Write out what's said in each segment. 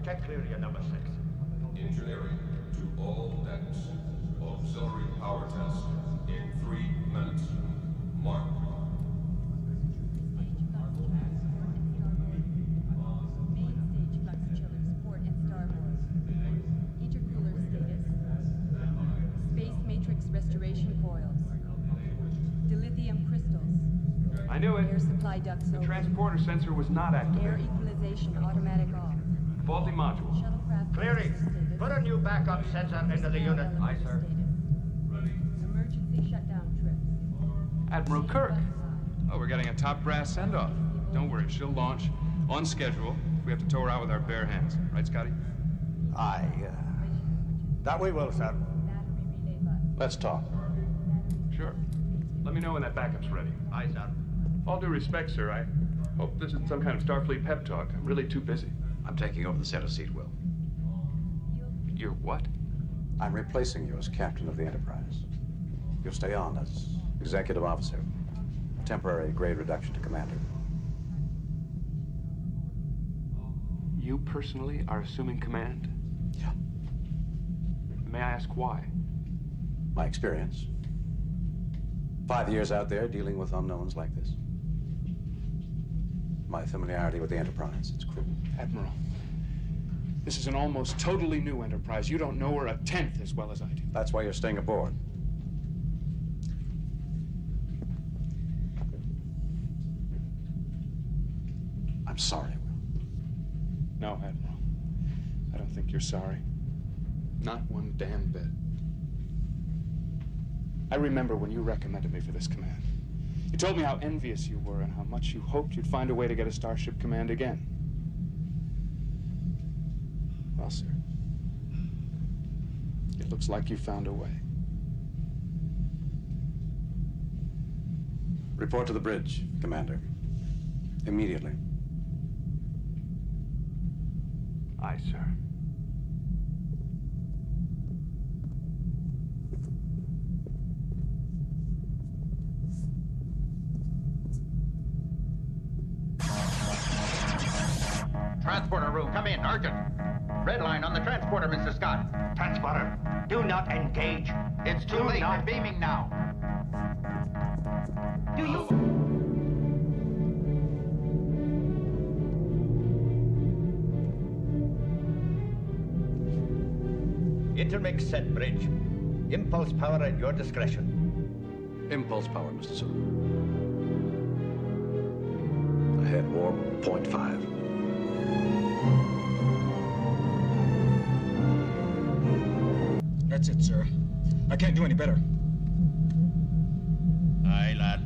Check Cleary at number 6. Engineering to all decks. Auxiliary power test in 3 minutes. Mark. Restoration coils. Dilithium crystals. I knew it. Air supply ducts The open. transporter sensor was not Air activated. equalization automatic off. Faulty module. Shuttlecraft Cleary, status. put a new backup sensor into the unit. Aye, sir. Emergency shutdown trips. Admiral Kirk. Oh, we're getting a top brass send-off. Don't worry, she'll launch on schedule. We have to tow her out with our bare hands. Right, Scotty? Aye. That we will, sir. Battery relay button. Let's talk. Sure. Let me know when that backup's ready. Aye, sir. All due respect, sir, I hope this isn't some kind of Starfleet pep talk. I'm really too busy. I'm taking over the center seat, Will. You're what? I'm replacing you as captain of the Enterprise. You'll stay on as executive officer. Temporary grade reduction to commander. You personally are assuming command? Yeah. May I ask why? My experience. 5 years out there dealing with unknowns like this. My familiarity with the Enterprise. It's cruel. Admiral, this is an almost totally new Enterprise. You don't know her a tenth as well as I do. That's why you're staying aboard. I'm sorry, Will. No, Admiral. I don't think you're sorry. Not one damn bit. I remember when you recommended me for this command. You told me how envious you were and how much you hoped you'd find a way to get a Starship Command again. Well, sir, it looks like you found a way. Report to the bridge, Commander. Immediately. Aye, sir. Transporter room, come in, urgent. Red line on the transporter, Mr. Scott. Transporter, do not engage. It's too late. We're beaming now. Do you... Intermix set, bridge. Impulse power at your discretion. Impulse power, Mr. Sulu. Ahead, warp 0.5. That's it, sir. I can't do any better. Aye, lad.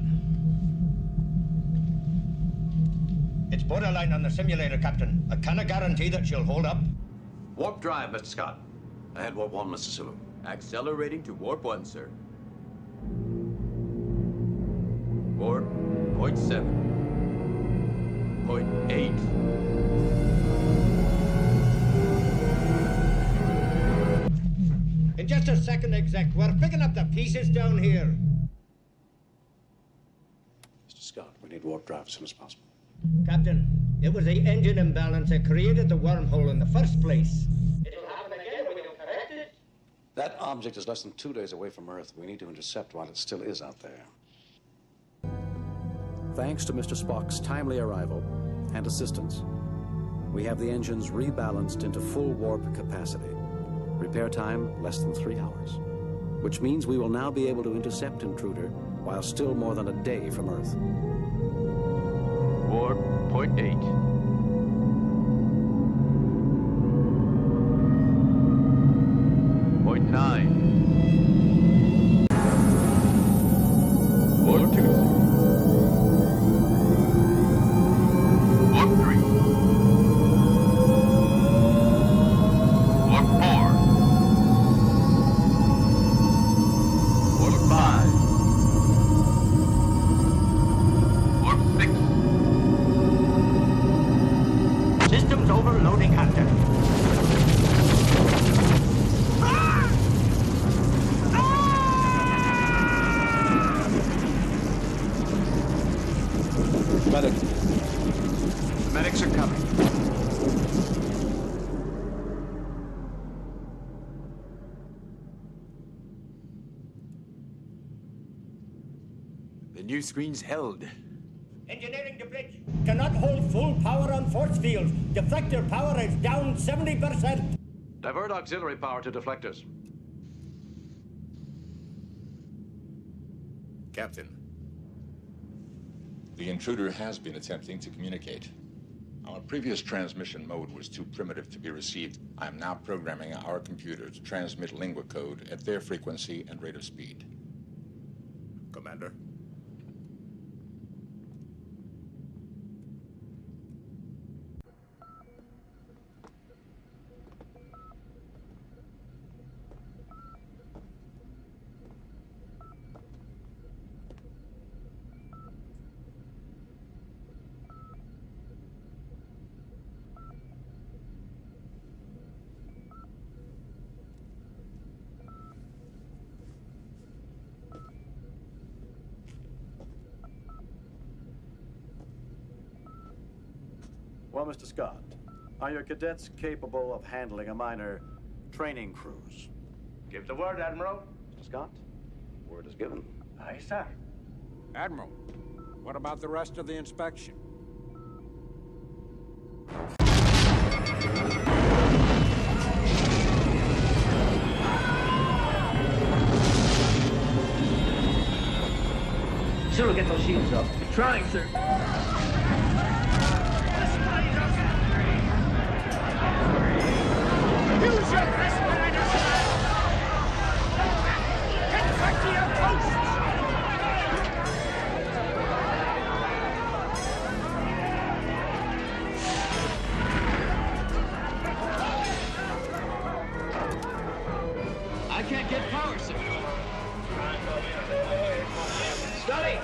It's borderline on the simulator, Captain. I cannot guarantee that she'll hold up. Warp drive, Mr. Scott. Ahead, warp 1, Mr. Sulu. Accelerating to warp 1, sir. Warp 0.7. 0.8. In just a second, exec. We're picking up the pieces down here. Mr. Scott, we need warp drive as soon as possible. Captain, it was the engine imbalance that created the wormhole in the first place. It'll happen again when we don't correct it. That object is less than 2 days away from Earth. We need to intercept while it still is out there. Thanks to Mr. Spock's timely arrival and assistance, we have the engines rebalanced into full warp capacity. Repair time, less than 3 hours. Which means we will now be able to intercept Intruder while still more than a day from Earth. Warp 0.8. 0.9. Warp 2. Warp 3. Warp 4. Warp 5. Warp 6. Systems overloading, Captain. Medic. Medics are coming. View screens held. Engineering the bridge. Cannot hold full power on force fields. Deflector power is down 70%. Divert auxiliary power to deflectors. Captain. The intruder has been attempting to communicate. Our previous transmission mode was too primitive to be received. I am now programming our computer to transmit lingua code at their frequency and rate of speed. Commander. Well, Mr. Scott, are your cadets capable of handling a minor training cruise? Give the word, Admiral. Mr. Scott, word is given. Aye, sir. Admiral, what about the rest of the inspection? Sure, get those shields up. Trying, sir. Use your respirators! Get back to your posts! I can't get power, sir. Scotty!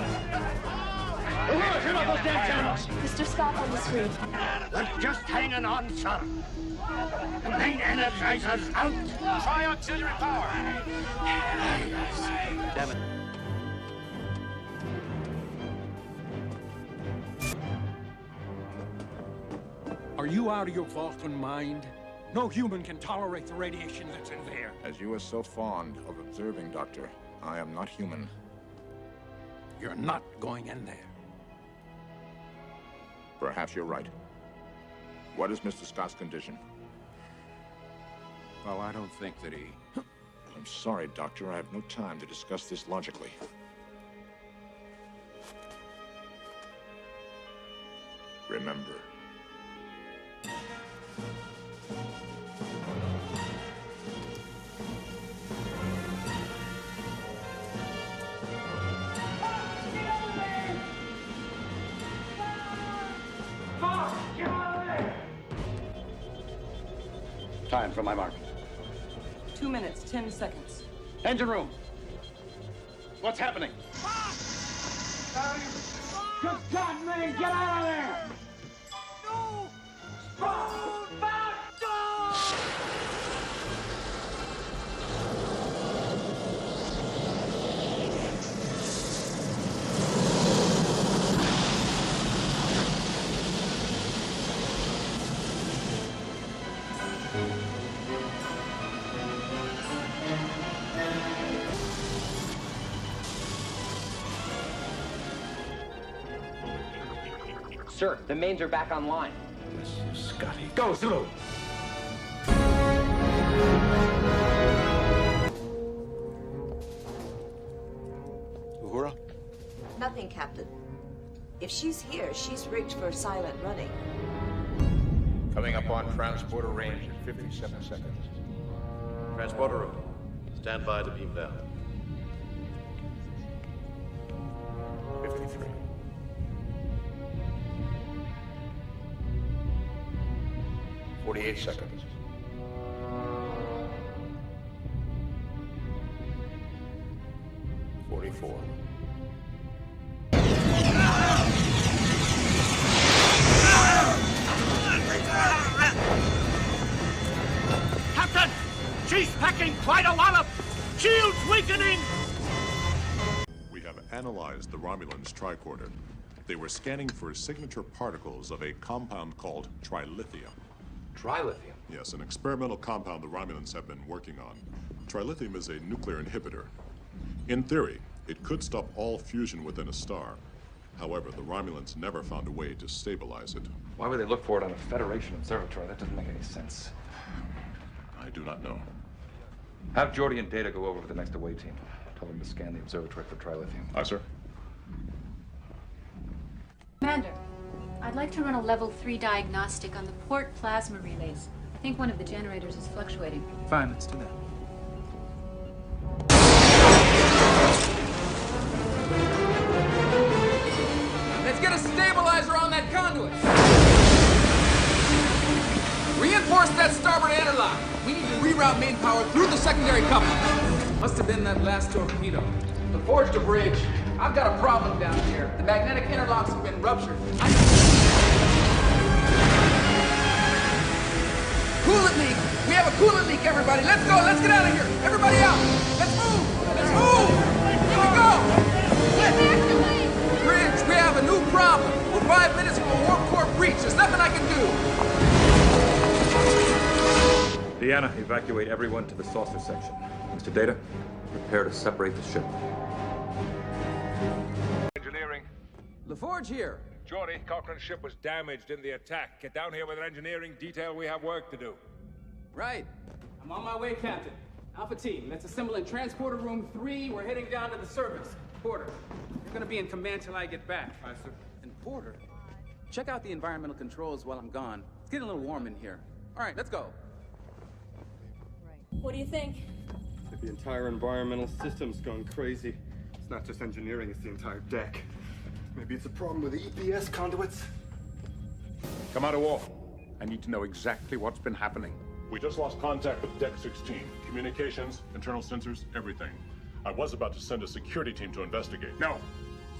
Turn off those damn channels! Mr. Scott on the screen. We're just hanging on, sir. Main energizers out! Try auxiliary power. Damn it. Are you out of your Vulcan mind? No human can tolerate the radiation that's in there. As you are so fond of observing, Doctor, I am not human. You're not going in there. Perhaps you're right. What is Mr. Scott's condition? Well, I don't think that he... I'm sorry, Doctor. I have no time to discuss this logically. Remember. Time for my mark. 2 minutes, 10 seconds. Engine room. What's happening? Good God, man, get out of there! No! Spawn back! Sir, the mains are back online. Scotty. Go, Zulu! Uhura? Nothing, Captain. If she's here, she's rigged for silent running. Coming up on transporter range in 57 seconds. Transporter room. Stand by to beam down. 53. 48 seconds. 44. Captain! She's packing quite a wallop! Shields weakening! We have analyzed the Romulans' tricorder. They were scanning for signature particles of a compound called trilithium. Trilithium? Yes, an experimental compound the Romulans have been working on. Trilithium is a nuclear inhibitor. In theory, It could stop all fusion within a star. However, the Romulans never found a way to stabilize it. Why would they look for it on a Federation observatory? That doesn't make any sense. I do not know. Have Geordi and Data go over with the next away team. Tell them to scan the observatory for trilithium. Aye, sir. Commander, I'd like to run a level 3 diagnostic on the port plasma relays. I think one of the generators is fluctuating. Fine, let's do that. Let's get a stabilizer on that conduit. Reinforce that starboard interlock. We need to reroute main power through the secondary coupling. Must have been that last torpedo. The forged a bridge. I've got a problem down here. The magnetic interlocks have been ruptured. Coolant leak! We have a coolant leak, everybody! Let's go! Let's get out of here! Everybody out! Let's move! Let's move! Here we go! Bridge, we have a new problem. We're 5 minutes from a warp core breach. There's nothing I can do. Deanna, evacuate everyone to the saucer section. Mr. Data, prepare to separate the ship. Engineering. LaForge here. Geordi, Cochrane's ship was damaged in the attack. Get down here with an engineering detail. We have work to do. Right. I'm on my way, Captain. Alpha Team, let's assemble in Transporter Room 3. We're heading down to the surface. Porter, you're gonna be in command till I get back. Aye, sir. And Porter, check out the environmental controls while I'm gone. It's getting a little warm in here. All right, let's go. What do you think? The entire environmental system's gone crazy. It's not just engineering, it's the entire deck. Maybe it's a problem with the EPS conduits. Commander Worf, I need to know exactly what's been happening. We just lost contact with Deck 16. Communications, internal sensors, everything. I was about to send a security team to investigate. No.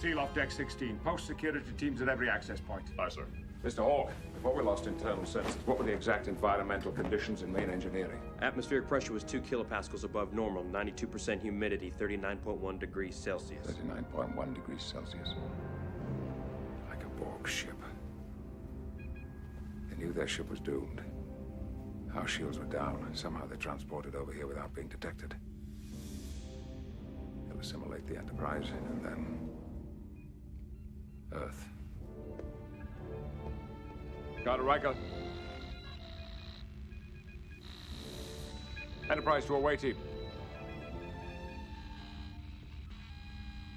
Seal off Deck 16. Post security teams at every access point. Aye, sir. Mr. Hawk, before we lost internal sensors, what were the exact environmental conditions in main engineering? Atmospheric pressure was 2 kilopascals above normal, 92% humidity, 39.1 degrees Celsius. 39.1 degrees Celsius. Like a Borg ship. They knew their ship was doomed. Our shields were down. Somehow they transported over here without being detected. They'll assimilate the Enterprise, and then Earth. Carter Riker. Enterprise to away team.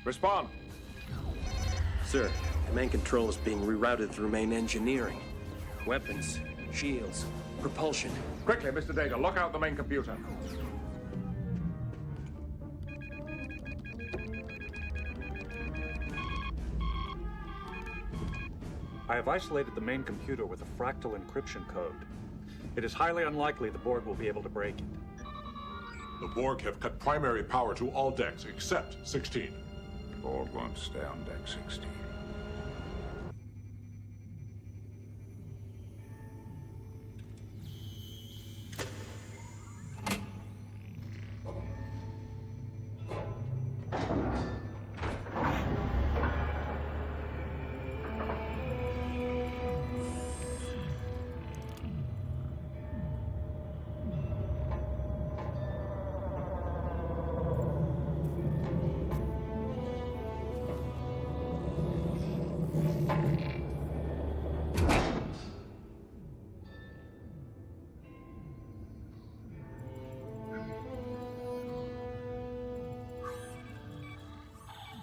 Respond. Sir, command control is being rerouted through main engineering. Weapons, shields, propulsion. Quickly, Mr. Data, lock out the main computer. I have isolated the main computer with a fractal encryption code. It is highly unlikely the Borg will be able to break it. The Borg have cut primary power to all decks except 16. The Borg won't stay on Deck 16.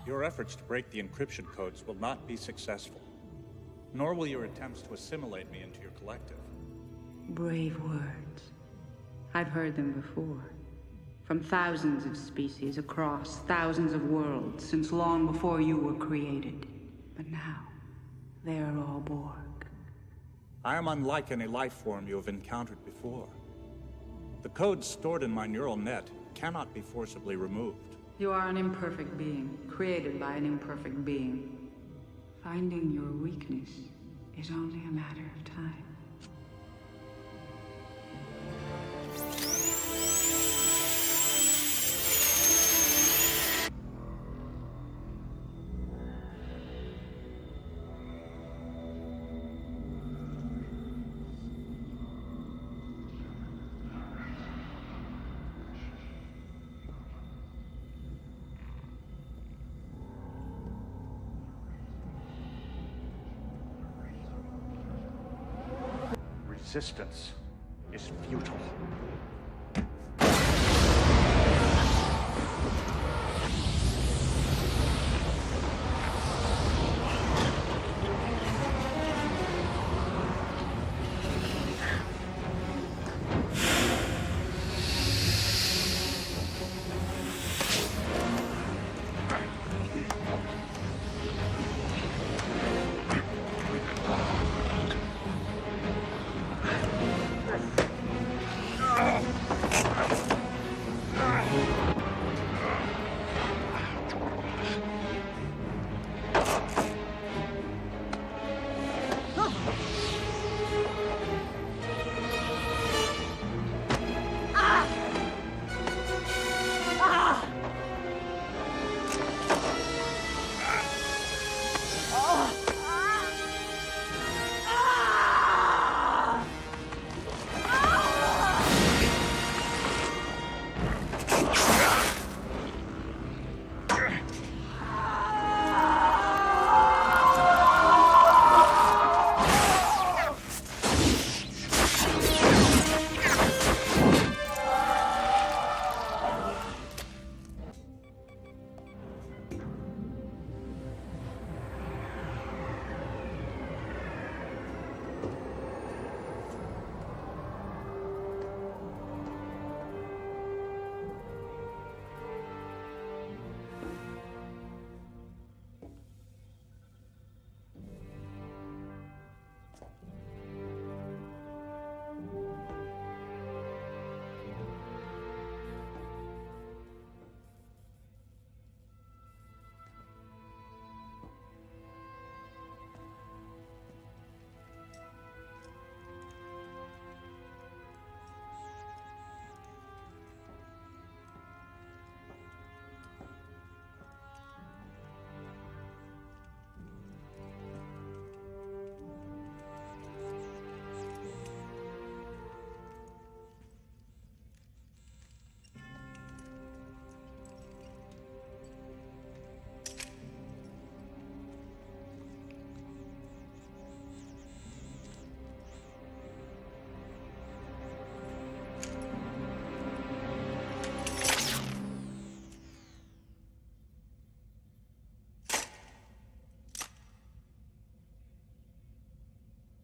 Your efforts to break the encryption codes will not be successful, nor will your attempts to assimilate me into your collective. Brave words. I've heard them before. From thousands of species across thousands of worlds since long before you were created. But now, they are all Borg. I am unlike any life form you have encountered before. The codes stored in my neural net cannot be forcibly removed. You are an imperfect being, created by an imperfect being. Finding your weakness is only a matter of time. resistance is futile.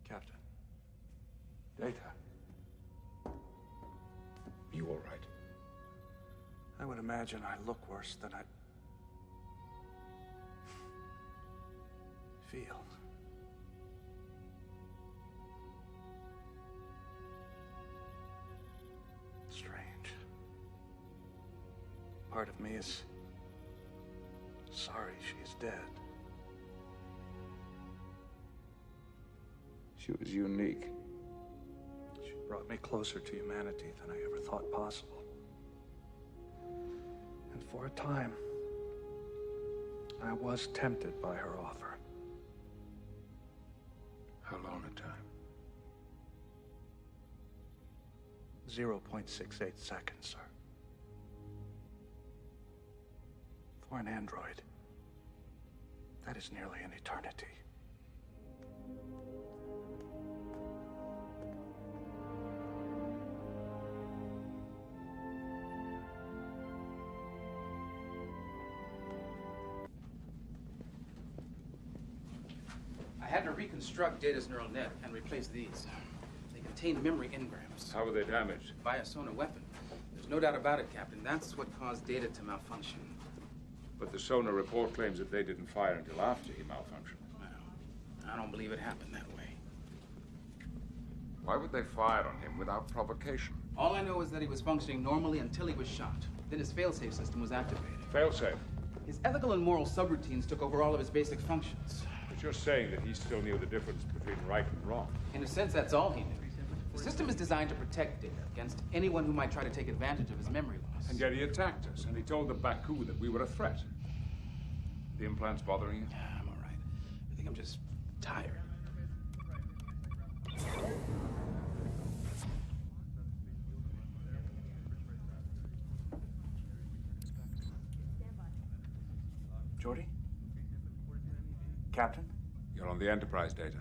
Captain. Data. You all right? I would imagine I look worse than I feel. Strange. Part of me is sorry she's dead. She was unique. She brought me closer to humanity than I ever thought possible. And for a time, I was tempted by her offer. How long a time? 0.68 seconds, sir. For an android, that is nearly an eternity. I had to reconstruct Data's neural net and replace these. They contained memory engrams. How were they damaged? By a Sona weapon. There's no doubt about it, Captain. That's what caused Data to malfunction. But the Sona report claims that they didn't fire until after he malfunctioned. Well, I don't believe it happened that way. Why would they fire on him without provocation? All I know is that he was functioning normally until he was shot. Then his failsafe system was activated. Failsafe? His ethical and moral subroutines took over all of his basic functions. But you're saying that he still knew the difference between right and wrong. In a sense, that's all he knew. The system is designed to protect Data against anyone who might try to take advantage of his memory loss. And yet he attacked us, and he told the Baku that we were a threat. The implant's bothering you? I'm all right. I think I'm just tired. Geordi? Captain? You're on the Enterprise, Data.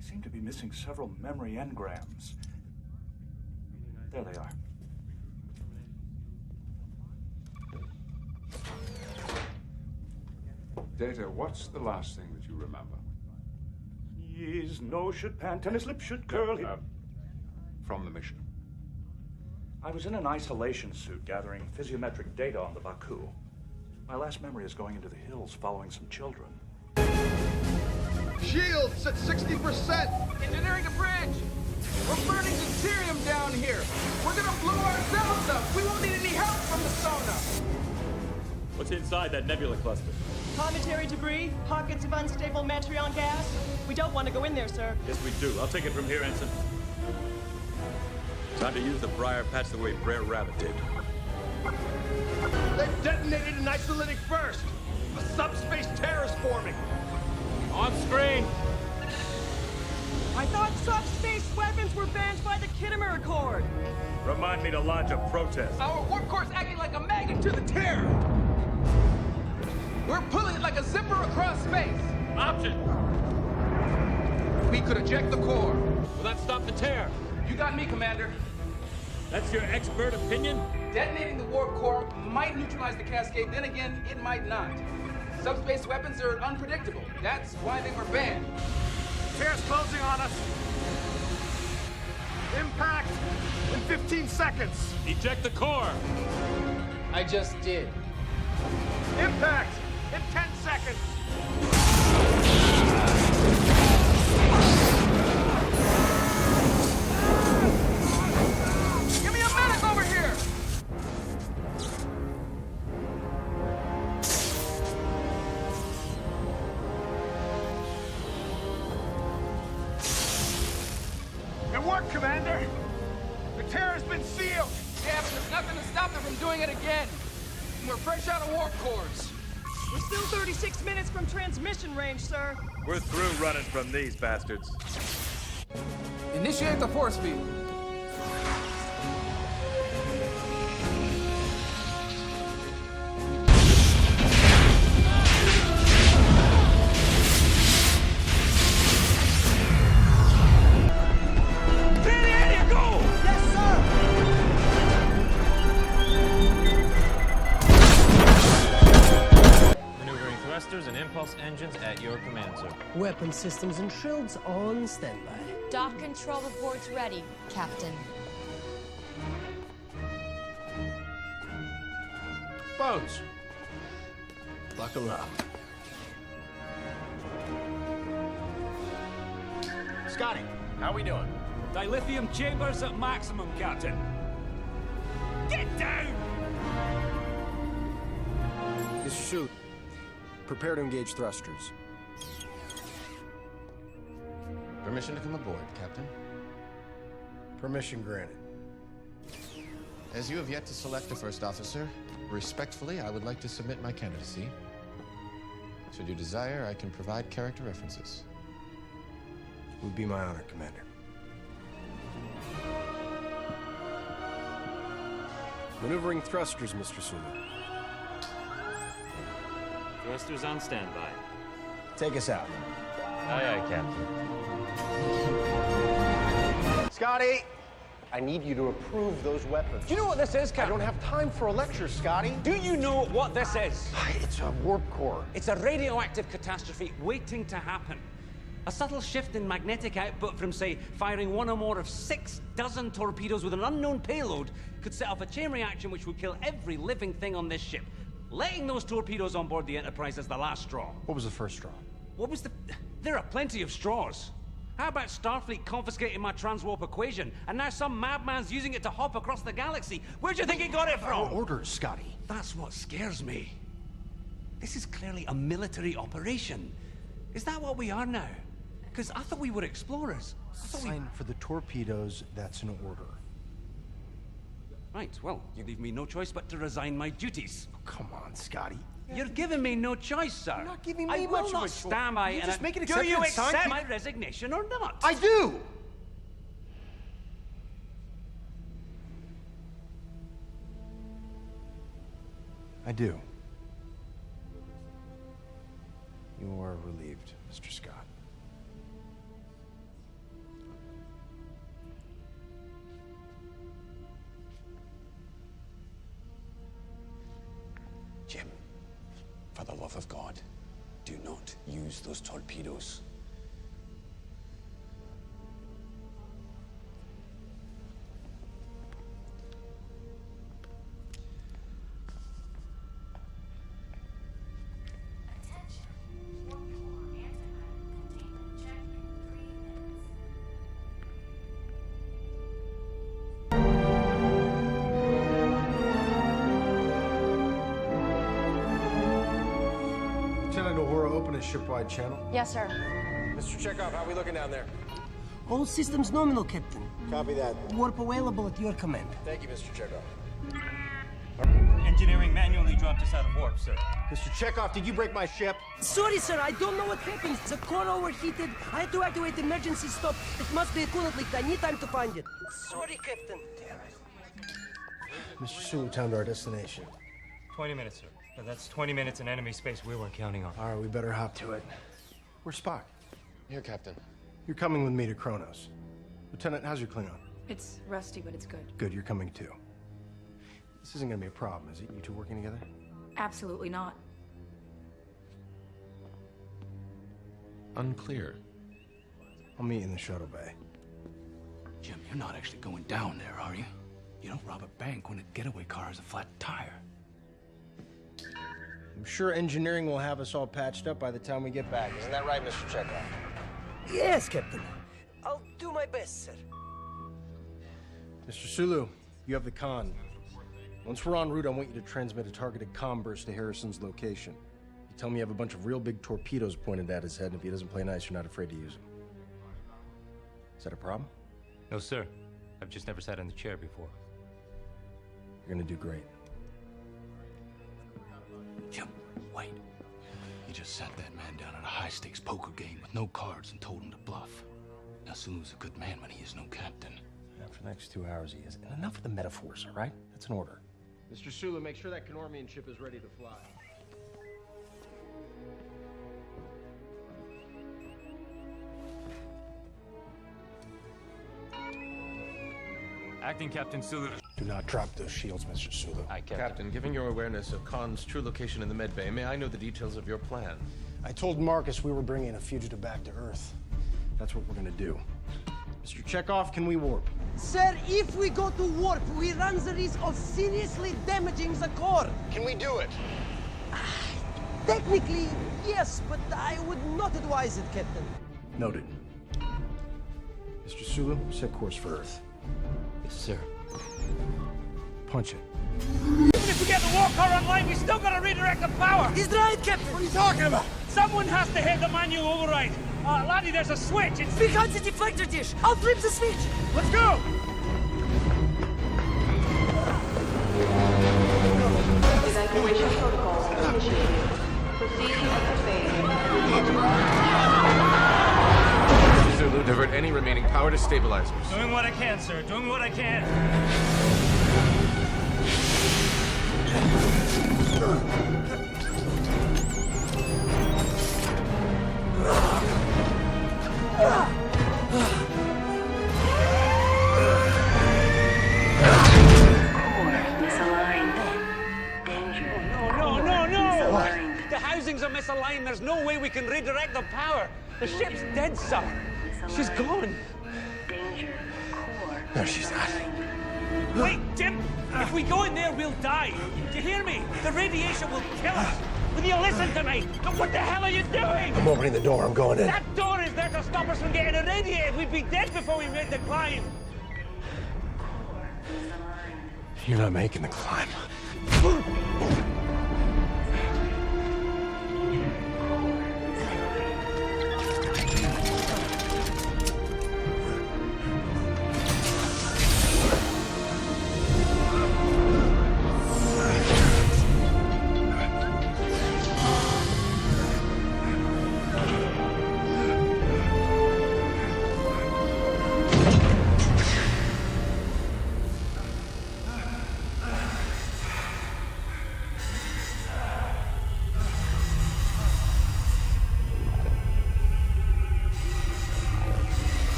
I seem to be missing several memory engrams. There they are. Data, what's the last thing that you remember? His nose should pant and his lips should curl. From the mission. I was in an isolation suit gathering physiometric data on the Baku. My last memory is going into the hills following some children. Shields at 60%! Engineering the bridge! We're burning deuterium down here! We're gonna blow ourselves up! We won't need any help from the sonar! What's inside that nebula cluster? Planetary debris, pockets of unstable Metreon gas. We don't want to go in there, sir. Yes, we do. I'll take it from here, Ensign. Time to use the briar patch the way Brer Rabbit did. They've detonated an isolytic burst! A subspace tear is forming! On screen! I thought subspace weapons were banned by the Kittimer Accord. Remind me to lodge a protest. Our warp core's acting like a magnet to the tear! We're pulling it like a zipper across space! Option! We could eject the core. Will that stop the tear? You got me, Commander. That's your expert opinion? Detonating the warp core might neutralize the cascade, then again, it might not. Subspace weapons are unpredictable. That's why they were banned. Tear's closing on us. Impact in 15 seconds. Eject the core. I just did. Impact in 10 seconds. Give me a medic over here! It worked, Commander. The tear has been sealed. Yeah, but there's nothing to stop them from doing it again. We're fresh out of warp cores. We're still 36 minutes from transmission range, sir. We're through running from these bastards. Initiate the force field. And impulse engines at your command, sir. Weapon systems and shields on standby. Dock control reports ready, Captain. Bones. Buckle up. Scotty, how we doing? Dilithium chambers at maximum, Captain. Get down! Mr. Suit, prepare to engage thrusters. Permission to come aboard, Captain. Permission granted. As you have yet to select a first officer, respectfully, I would like to submit my candidacy. Should you desire, I can provide character references. It would be my honor, Commander. Maneuvering thrusters, Mr. Sulu. Thrusters on standby. Take us out. Aye, aye, Captain. Scotty! I need you to approve those weapons. Do you know what this is, Captain? I don't have time for a lecture, Scotty. Do you know what this is? It's a warp core. It's a radioactive catastrophe waiting to happen. A subtle shift in magnetic output from, say, firing one or more of 6 dozen torpedoes with an unknown payload could set off a chain reaction which would kill every living thing on this ship. Letting those torpedoes on board the Enterprise is the last straw. What was the first straw? What was the... There are plenty of straws. How about Starfleet confiscating my transwarp equation, and now some madman's using it to hop across the galaxy? Where'd you think he got it from? Our orders, Scotty. That's what scares me. This is clearly a military operation. Is that what we are now? Because I thought we were explorers. Sign for the torpedoes, that's an order. Right, well, you leave me no choice but to resign my duties. Oh, come on, Scotty. You're giving me no choice, sir. You're not giving me I much will of not a stand by You and just make it do accept you and sign? accept my resignation or not? I do! I do. You are relieved, Mr. Scott. of God, do not use those torpedoes. Lieutenant Uhura, open a shipwide channel. Yes, sir. Mr. Chekhov, how are we looking down there? All systems nominal, Captain. Copy that. Warp available at your command. Thank you, Mr. Chekhov. Engineering manually dropped us out of warp, sir. Mr. Chekhov, did you break my ship? Sorry, sir, I don't know what happened. The core overheated. I had to activate emergency stop. It must be a coolant leak. I need time to find it. Sorry, Captain. Mr. Sulu, time to our destination. 20 minutes, sir. Now, that's 20 minutes in enemy space we weren't counting on. All right, we better hop to it. Where's Spock? Here, Captain. You're coming with me to Kronos. Lieutenant, how's your Klingon? It's rusty, but it's good. Good, you're coming too. This isn't gonna be a problem, is it? You two working together? Absolutely not. Unclear. I'll meet you in the shuttle bay. Jim, you're not actually going down there, are you? You don't rob a bank when a getaway car has a flat tire. I'm sure engineering will have us all patched up by the time we get back. Isn't that right, Mr. Chekhov? Yes, Captain. I'll do my best, sir. Mr. Sulu, you have the con. Once we're en route, I want you to transmit a targeted comm burst to Harrison's location. You tell me you have a bunch of real big torpedoes pointed at his head, and if he doesn't play nice, you're not afraid to use them. Is that a problem? No, sir. I've just never sat in the chair before. You're gonna do great. Jim, wait. You just sat that man down at a high-stakes poker game with no cards and told him to bluff. Now, Sulu's a good man when he is no captain. For the next 2 hours, he is. And enough of the metaphors, all right? That's an order. Mr. Sulu, make sure that Kenormian ship is ready to fly. Acting Captain Sulu. Do not drop those shields, Mr. Sulu. Aye, Captain, given your awareness of Khan's true location in the medbay, may I know the details of your plan? I told Marcus we were bringing a fugitive back to Earth. That's what we're gonna do. Mr. Chekhov, can we warp? Sir, if we go to warp, we run the risk of seriously damaging the core. Can we do it? Technically, yes, but I would not advise it, Captain. Noted. Mr. Sulu, set course for Earth. Yes, sir. Punch it. Even if we get the war car online, we still gotta redirect the power! He's right, Captain! What are you talking about? Someone has to hit the manual override! Laddie, there's a switch! It's behind the deflector dish! I'll flip the switch! Let's go! Evacuation protocols initiated. Proceeding at the phase. Zulu, divert any remaining power to stabilizers. Doing what I can, sir. Doing what I can. Misaligned. The housings are misaligned. There's no way we can redirect the power. The ship's dead, sir. She's gone. Danger. Core. No, she's not. Wait, Jim! If we go in there, we'll die. Do you hear me? The radiation will kill us. Will you listen to me? What the hell are you doing? I'm opening the door. I'm going in. That door is there to stop us from getting irradiated. We'd be dead before we made the climb. You're not making the climb.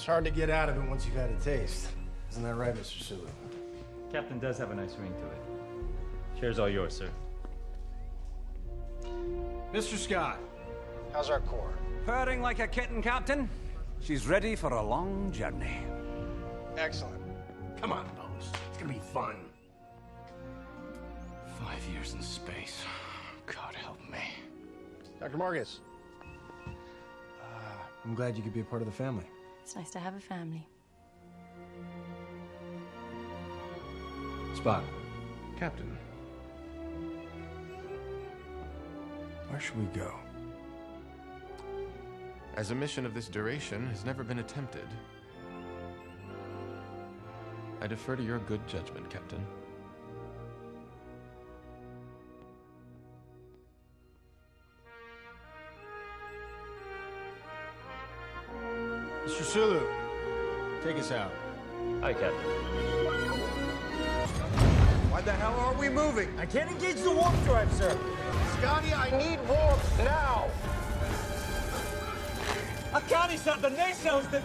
It's hard to get out of it once you've had a taste. Isn't that right, Mr. Sulu? Captain does have a nice ring to it. Chair's all yours, sir. Mr. Scott, how's our core? Purring like a kitten, Captain. She's ready for a long journey. Excellent. Come on, Bones. It's gonna be fun. 5 years in space. God help me. Dr. Marcus. I'm glad you could be a part of the family. It's nice to have a family. Spock. Captain. Where should we go? As a mission of this duration has never been attempted, I defer to your good judgment, Captain. Mr. Sulu, take us out. Hi, Captain. Why the hell are we moving? I can't engage the warp drive, sir. Scotty, I need warp now! I can't, sir. The nacelles that